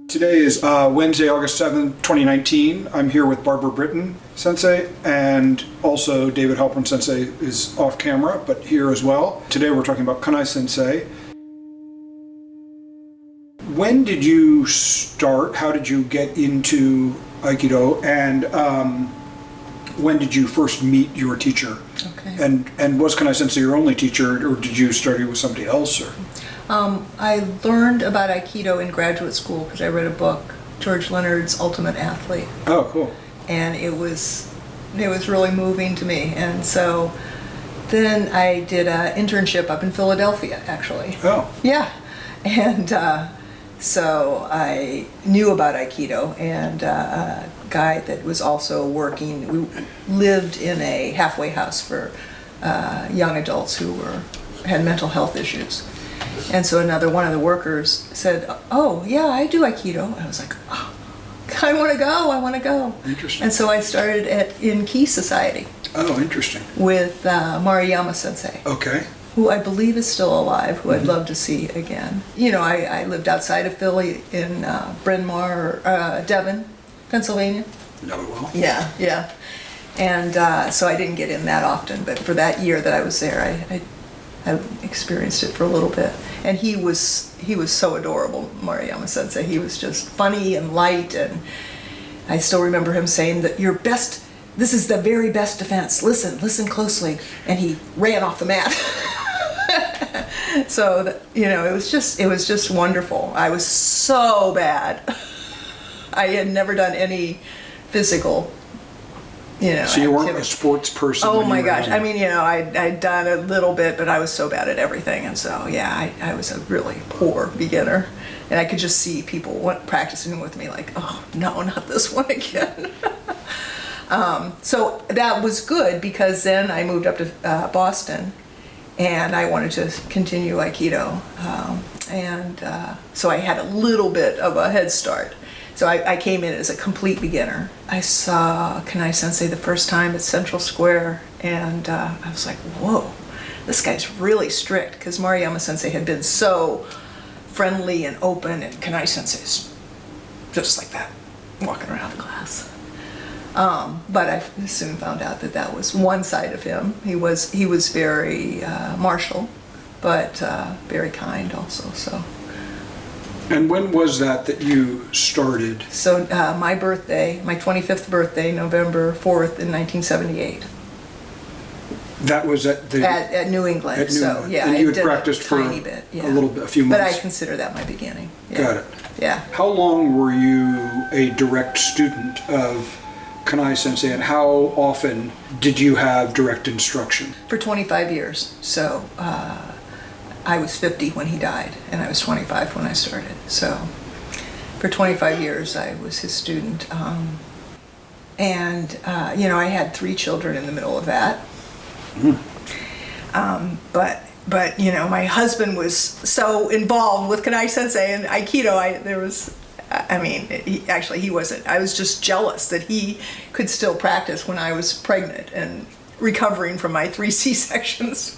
Today is Wednesday, August 7th, 2019. I'm here with Barbara Britton Sensei, and also David Halpern Sensei is off camera, but here as well. Today we're talking about Kanai Sensei. When did you start? How did you get into Aikido? And when did you first meet your teacher? Okay. And was Kanai Sensei your only teacher, or did you study with somebody else? Or? I learned about Aikido in graduate school because I read a book, George Leonard's Ultimate Athlete. Oh, cool. And it was really moving to me. And so then I did an internship up in Philadelphia, actually. Oh. Yeah. And so I knew about Aikido, and a guy that was also working, we lived in a halfway house for young adults who had mental health issues. And so one of the workers said, "Oh, yeah, I do Aikido." And I was like, "Oh, I want to go. Interesting. And so I started in Ki Society. Oh, interesting. With Maruyama Sensei. Okay. Who I believe is still alive, who I'd love to see again. You know, I lived outside of Philly in Bryn Mawr, Devon, Pennsylvania. Know it well. Yeah. And so I didn't get in that often, but for that year that I was there, I experienced it for a little bit. And he was so adorable, Maruyama Sensei. He was just funny and light, and I still remember him saying that this is the very best defense. Listen closely. And he ran off the mat. So, it was just wonderful. I was so bad. I had never done any physical So you weren't a sports person? Oh my gosh. I mean, I'd done a little bit, but I was so bad at everything. And so, yeah, I was a really poor beginner. And I could just see people practicing with me like, oh, no, not this one again. So that was good, because then I moved up to Boston, and I wanted to continue Aikido. So I had a little bit of a head start. So I came in as a complete beginner. I saw Kanai Sensei the first time at Central Square, and I was like, whoa, this guy's really strict, because Maruyama Sensei had been so friendly and open, and Kanai Sensei's just like that, walking around the class. But I soon found out that was one side of him. He was very martial, but very kind also. So. And when was that you started? So my 25th birthday, November 4th in 1978. That was at New England. At New so England. yeah, and you I had practiced for tiny bit, yeah. a few months. But I consider that my beginning. Yeah. Got it. Yeah. How long were you a direct student of Kanai Sensei, and how often did you have direct instruction? For 25 years. So I was 50 when he died, and I was 25 when I started. So for 25 years I was his student. And I had 3 children in the middle of that. But my husband was so involved with Kanai Sensei and Aikido. He wasn't. I was just jealous that he could still practice when I was pregnant and recovering from my 3 C-sections.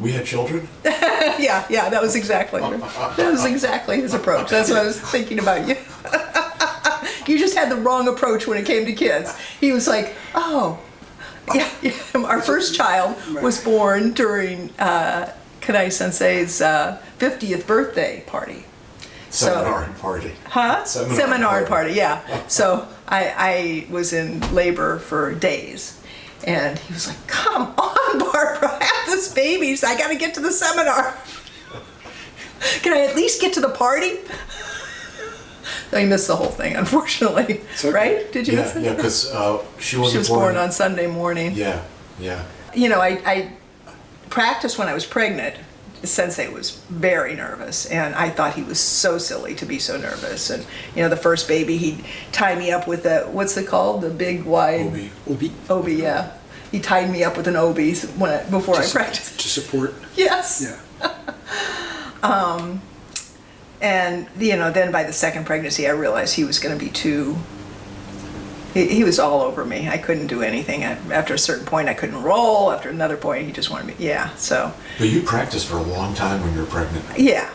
We had children? Yeah, that was exactly his approach. That's what I was thinking about you. You just had the wrong approach when it came to kids. He was like, oh, yeah. Our first child was born during Kanai Sensei's 50th birthday party. Seminar party. Huh? Seminar party, yeah. So I was in labor for days. And he was like, come on, Barbara, I have this baby, so I got to get to the seminar. Can I at least get to the party? I missed the whole thing, unfortunately. Okay. Right? Did you miss it? Yeah, because she was born on Sunday morning. Yeah. I practiced when I was pregnant. Sensei was very nervous, and I thought he was so silly to be so nervous. And the first baby, he'd tie me up with what's it called, the big wide obi, yeah. He tied me up with an obi before I practiced. To support. Yes. Yeah. And then by the second pregnancy, I realized he was going to be too. He was all over me. I couldn't do anything. After a certain point, I couldn't roll. After another point, he just wanted me. Yeah, so. But you practiced for a long time when you were pregnant. Yeah.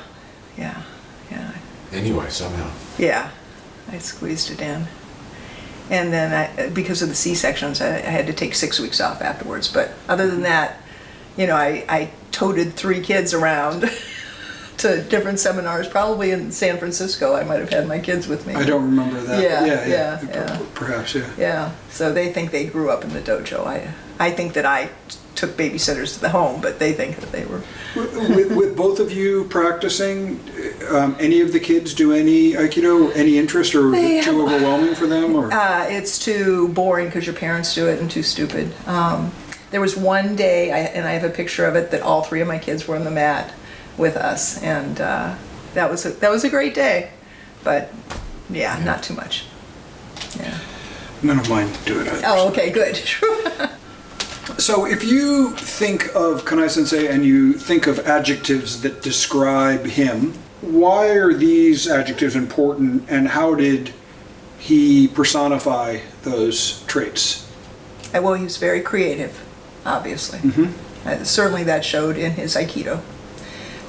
Anyway, somehow. Yeah, I squeezed it in. And then because of the C-sections, I had to take 6 weeks off afterwards. But other than that, you know, I toted 3 kids around to different seminars. Probably in San Francisco, I might have had my kids with me. I don't remember that. Yeah. Perhaps, yeah. Yeah, so they think they grew up in the dojo. I think that I took babysitters to the home, but they think that they were. With both of you practicing, any of the kids do any Aikido, any interest, or is it too overwhelming for them? Or? It's too boring because your parents do it and too stupid. There was one day, and I have a picture of it, that all 3 of my kids were on the mat with us, and that was a great day. But yeah, not too much. Yeah. None of mine do it either. Oh, okay, good. So if you think of Kanai Sensei and you think of adjectives that describe him, why are these adjectives important, and how did he personify those traits? Well, he was very creative, obviously. Certainly that showed in his Aikido.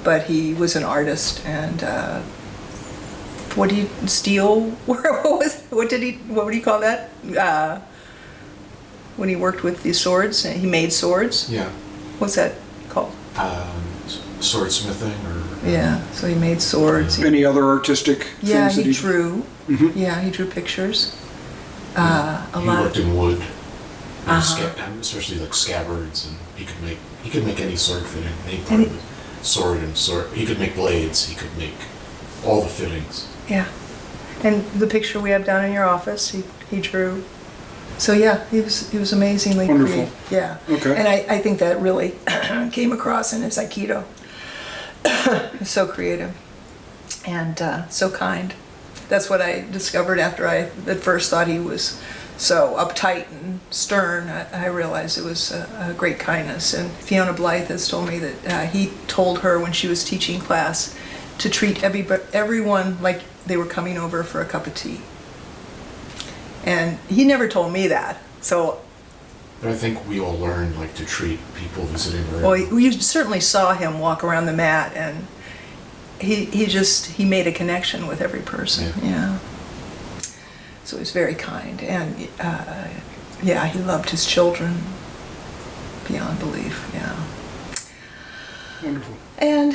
But he was an artist, and what did he steal? What would he call that? When he worked with the swords, he made swords. Yeah. What's that called? Swordsmithing, or Yeah, so he made swords. Any other artistic Yeah, things that he drew. Yeah, he drew pictures. he worked in wood, and especially like scabbards, and he could make any sword fitting, any part of the sword and sword. He could make blades. He could make all the fittings. Yeah, and the picture we have down in your office, he drew. So yeah, he was amazingly Wonderful. creative. Yeah. Okay. And I think that really came across in his Aikido. He's so creative and so kind. That's what I discovered after I at first thought he was so uptight and stern. I realized it was a great kindness. And Fiona Blythe has told me that he told her when she was teaching class to treat everyone like they were coming over for a cup of tea. And he never told me that, so. But I think we all learned like to treat people visiting. Well, we certainly saw him walk around the mat, and he made a connection with every person. Yeah. So he was very kind, and he loved his children beyond belief. Yeah. Wonderful. And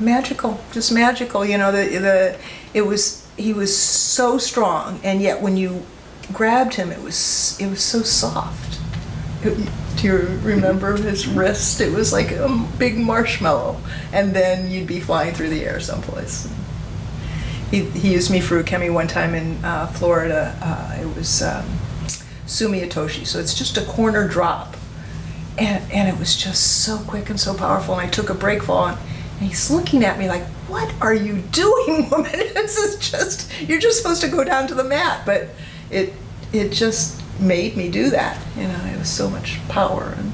magical, just magical. You know, he was so strong, and yet when you grabbed him, it was so soft. Do you remember his wrist? It was like a big marshmallow, and then you'd be flying through the air someplace. He used me for ukemi one time in Florida. It was sumiyotoshi, so it's just a corner drop, and it was just so quick and so powerful. And I took a break fall, and he's looking at me like, "What are you doing, woman? This is just, you're just supposed to go down to the mat." But it just made me do that. You know, it was so much power, and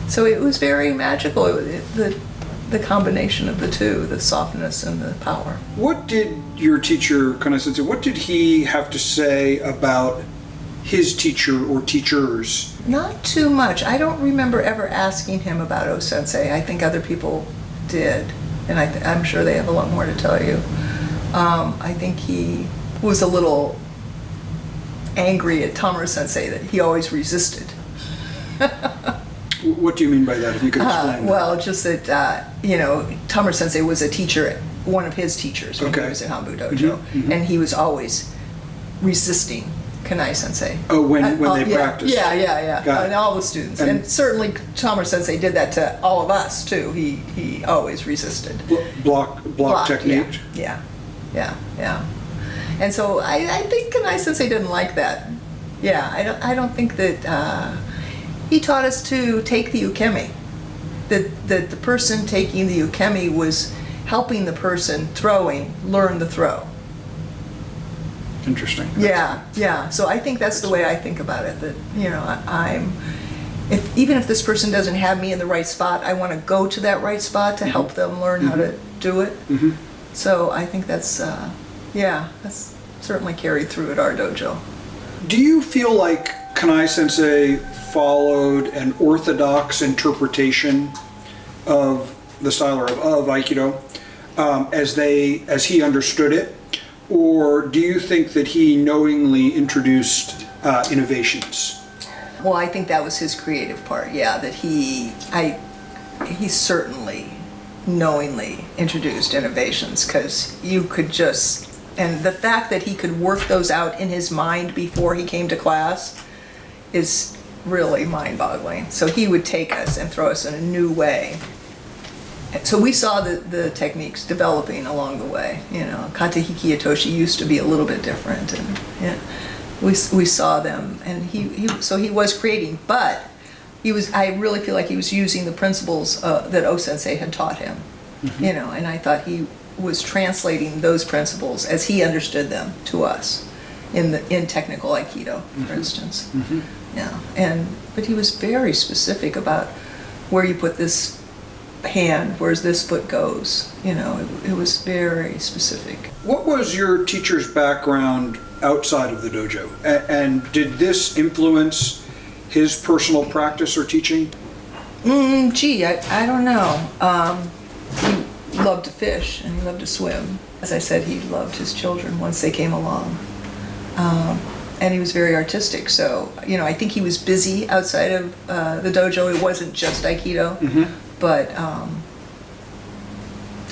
so it was very magical. The combination of the two, the softness and the power. What did your teacher, Kanai Sensei, what did he have to say about his teacher or teachers? Not too much. I don't remember ever asking him about O-sensei. I think other people did, and I'm sure they have a lot more to tell you. I think he was a little angry at Tamura Sensei that he always resisted. What do you mean by that, if you could explain? Well, just that, Tamura Sensei was a teacher, one of his teachers when he was in Hanbu Dojo, and he was always resisting Kanai Sensei. Oh, when they practiced? Yeah. Got it. And all the students. And certainly Tamura Sensei did that to all of us, too. He always resisted. Block technique? Yeah. And so I think Kanai Sensei didn't like that. Yeah, I don't think that he taught us to take the ukemi. That the person taking the ukemi was helping the person throwing learn the throw. Interesting. Yeah. So I think that's the way I think about it. That even if this person doesn't have me in the right spot, I want to go to that right spot to help them learn how to do it. So I think that's certainly carried through at our dojo. Do you feel like Kanai Sensei followed an orthodox interpretation of the style of Aikido? as he understood it, or do you think that he knowingly introduced innovations? Well, I think that was his creative part, yeah, that he certainly knowingly introduced innovations, because you could just, and the fact that he could work those out in his mind before he came to class is really mind-boggling. So he would take us and throw us in a new way. So we saw the techniques developing along the way. You know, Kata Hiki Itoshi used to be a little bit different, and yeah, we saw them, and so he was creating, but I really feel like he was using the principles that O-sensei had taught him. You know, and I thought he was translating those principles as he understood them to us in technical Aikido, for instance. Yeah, but he was very specific about where you put this hand, where's this foot goes. You know, it was very specific. What was your teacher's background outside of the dojo? And did this influence his personal practice or teaching? Gee, I don't know. He loved to fish and he loved to swim. As I said, he loved his children once they came along. And he was very artistic, so, you know, I think he was busy outside of the dojo. It wasn't just Aikido, but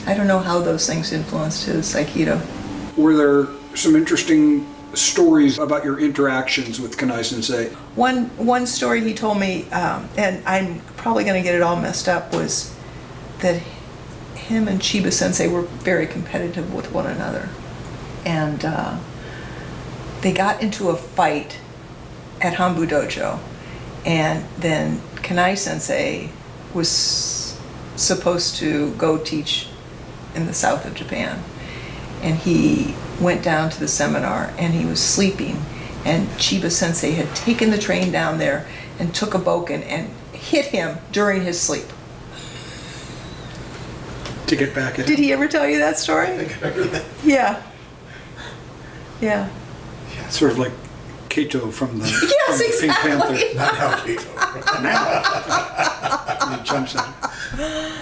I don't know how those things influenced his Aikido. Were there some interesting stories about your interactions with Kanai Sensei? One story he told me, and I'm probably going to get it all messed up, was that him and Chiba Sensei were very competitive with one another. And they got into a fight at Hanbu Dojo, and then Kanai Sensei was supposed to go teach in the south of Japan. And he went down to the seminar and he was sleeping, and Chiba Sensei had taken the train down there and took a bokken and hit him during his sleep. To get back at him? Did he ever tell you that story? I think I heard that. Yeah. Yeah. Sort of like Kato from the, Yes, from the Pink exactly. Panther. Not now, Kato. Now. He jumps at him.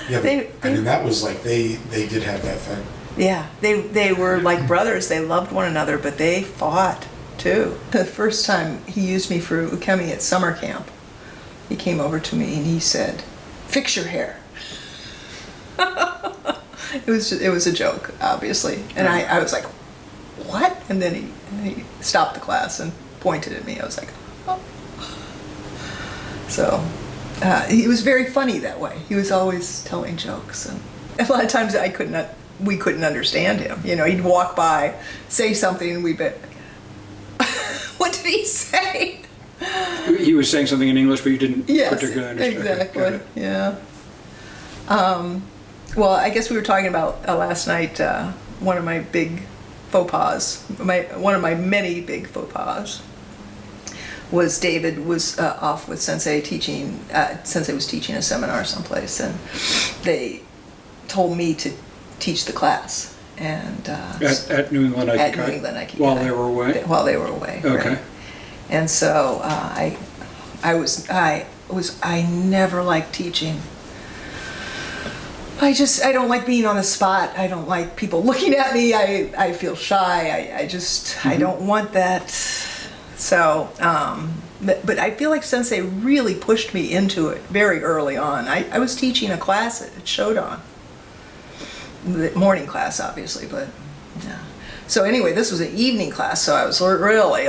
Yeah, but, I mean, that was like, they did have that thing. Yeah, they were like brothers. They loved one another, but they fought too. The first time he used me for ukemi at summer camp, he came over to me and he said, "Fix your hair." It was a joke, obviously, and I was like, "What?" And then he stopped the class and pointed at me. I was like, "Oh." So he was very funny that way. He was always telling jokes, and a lot of times we couldn't understand him. You know, he'd walk by, say something, and we'd be, "What did he say?" He was saying something in English, but you didn't particularly understand. Exactly. Yeah. Well, I guess we were talking about last night. One of my big faux pas, one of my many big faux pas, was David was off with Sensei teaching. Sensei was teaching a seminar someplace, and they told me to teach the class. And at New England Aikikai? At New England Aikikai. While they were away? While they were away. Okay. Right. And so I never liked teaching. I don't like being on the spot. I don't like people looking at me. I feel shy. I don't want that. So, but I feel like Sensei really pushed me into it very early on. I was teaching a class at Shodan. The morning class, obviously, but yeah. So anyway, this was an evening class, so I was really,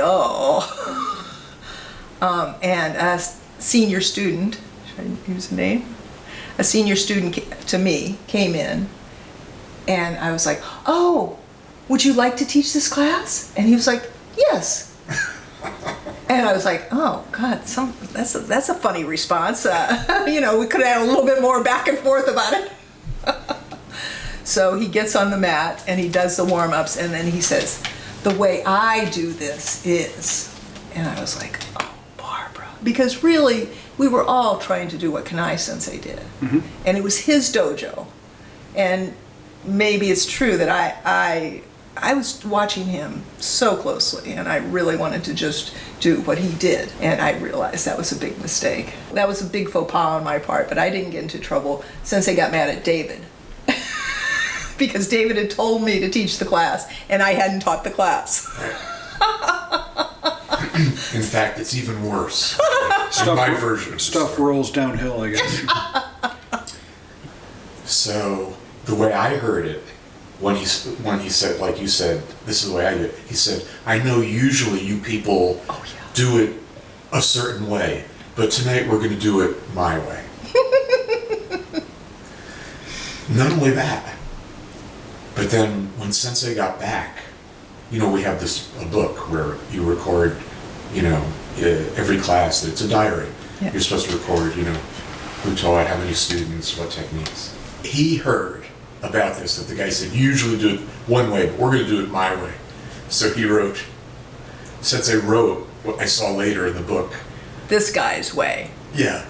and a senior student, should I use a name? A senior student to me came in, and I was like, "Oh, would you like to teach this class?" And he was like, "Yes." And I was like, "Oh God, that's a funny response." You know, we could have had a little bit more back and forth about it. So he gets on the mat and he does the warm-ups, and then he says, "The way I do this is," and I was like, "Oh, Barbara," because really we were all trying to do what Kanai Sensei did, and it was his dojo, and maybe it's true that I was watching him so closely, and I really wanted to just do what he did, and I realized that was a big mistake. That was a big faux pas on my part, but I didn't get into trouble. Sensei got mad at David. because David had told me to teach the class, and I hadn't taught the class. In fact, it's even worse. In my version of the Stuff story. rolls downhill, I guess. So the way I heard it, when he said, like you said, this is the way I do it. He said, "I know usually you people do it a certain way, but tonight we're going to do it my way." Not only that, but then when Sensei got back, we have a book where you record, every class. It's a diary. Yeah. You're supposed to record, who taught, how many students, what techniques. He heard about this, that the guy said, "You usually do it one way, but we're going to do it my way." So Sensei wrote what I saw later in the book. This guy's way. Yeah.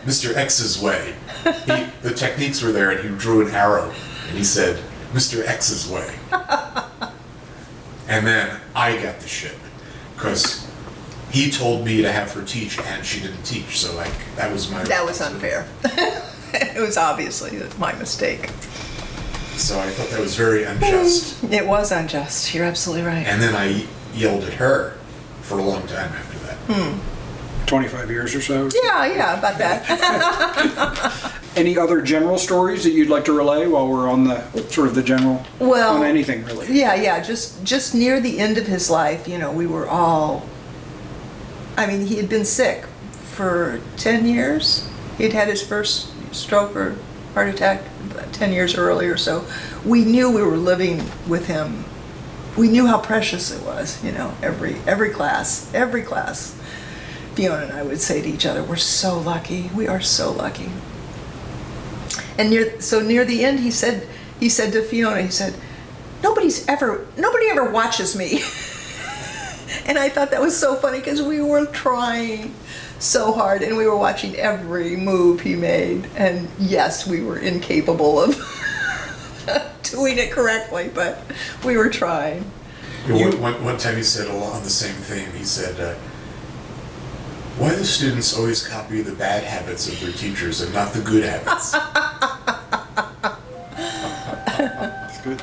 Mr. X's way. The techniques were there, and he drew an arrow, and he said, "Mr. X's way." And then I got the shit, because he told me to have her teach, and she didn't teach, so that was my... That was unfair. It was obviously my mistake. So I thought that was very unjust. It was unjust. You're absolutely right. And then I yelled at her for a long time after that. 25 years or so. Yeah, about that. Any other general stories that you'd like to relay while we're on the sort of the general, Well, on anything really? Yeah, just near the end of his life, we were all, he had been sick for 10 years. He'd had his first stroke or heart attack 10 years earlier, so we knew we were living with him. We knew how precious it was, every class. Fiona and I would say to each other, "We're so lucky. We are so lucky." And near the end, he said to Fiona, he said, nobody ever watches me." And I thought that was so funny, because we were trying so hard, and we were watching every move he made. And yes, we were incapable of doing it correctly, but we were trying. One time he said on the same theme, he said, "Why do students always copy the bad habits of their teachers and not the good habits?" That's good.